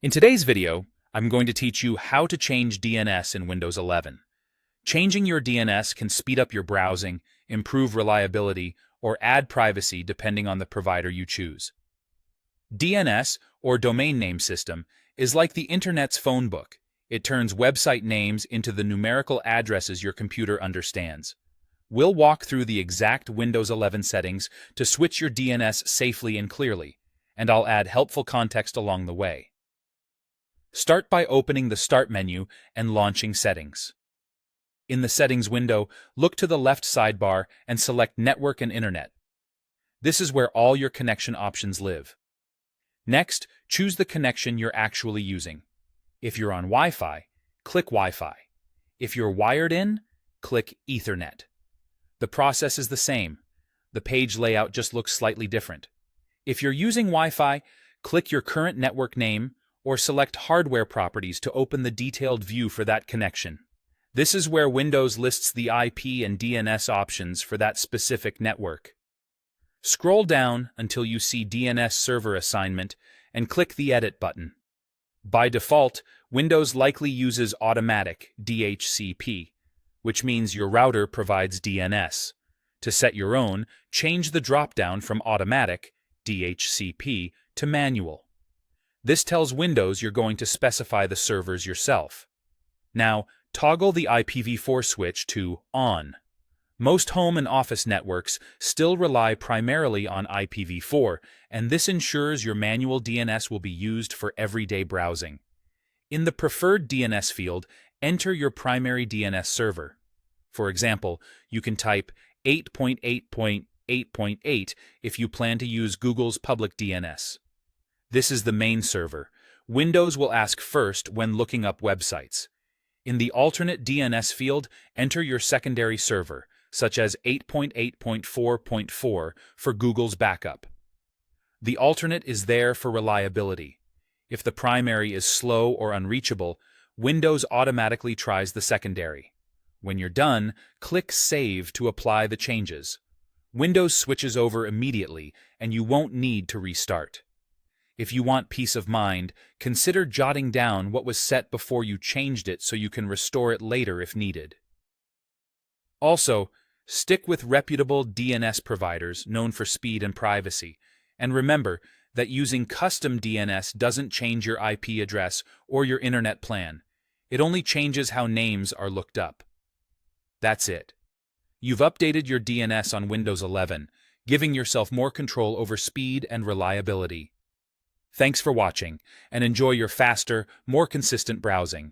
In today's video, I'm going to teach you how to change DNS in Windows 11. Changing your DNS can speed up your browsing, improve reliability, or add privacy depending on the provider you choose. DNS, or Domain Name System, is like the Internet's phone book. It turns website names into the numerical addresses your computer understands. We'll walk through the exact Windows 11 settings to switch your DNS safely and clearly, and I'll add helpful context along the way. Start by opening the Start menu and launching Settings. In the Settings window, look to the left sidebar and select Network and Internet. This is where all your connection options live. Next, choose the connection you're actually using. If you're on Wi-Fi, click Wi-Fi. If you're wired in, click Ethernet. The process is the same. The page layout just looks slightly different. If you're using Wi-Fi, click your current network name or select Hardware Properties to open the detailed view for that connection. This is where Windows lists the IP and DNS options for that specific network. Scroll down until you see DNS Server Assignment and click the Edit button. By default, Windows likely uses Automatic DHCP, which means your router provides DNS. To set your own, change the drop-down from Automatic DHCP to Manual. This tells Windows you're going to specify the servers yourself. Now, toggle the IPv4 switch to On. Most home and office networks still rely primarily on IPv4, and this ensures your manual DNS will be used for everyday browsing. In the Preferred DNS field, enter your primary DNS server. For example, you can type 8.8.8.8 if you plan to use Google's public DNS. This is the main server. Windows will ask first when looking up websites. In the alternate DNS field, enter your secondary server, such as 8.8.4.4 for Google's backup. The alternate is there for reliability. If the primary is slow or unreachable, Windows automatically tries the secondary. When you're done, click Save to apply the changes. Windows switches over immediately, and you won't need to restart. If you want peace of mind, consider jotting down what was set before you changed it so you can restore it later if needed. Also, stick with reputable DNS providers known for speed and privacy, and remember that using custom DNS doesn't change your IP address or your internet plan. It only changes how names are looked up. That's it. You've updated your DNS on Windows 11, giving yourself more control over speed and reliability. Thanks for watching, and enjoy your faster, more consistent browsing.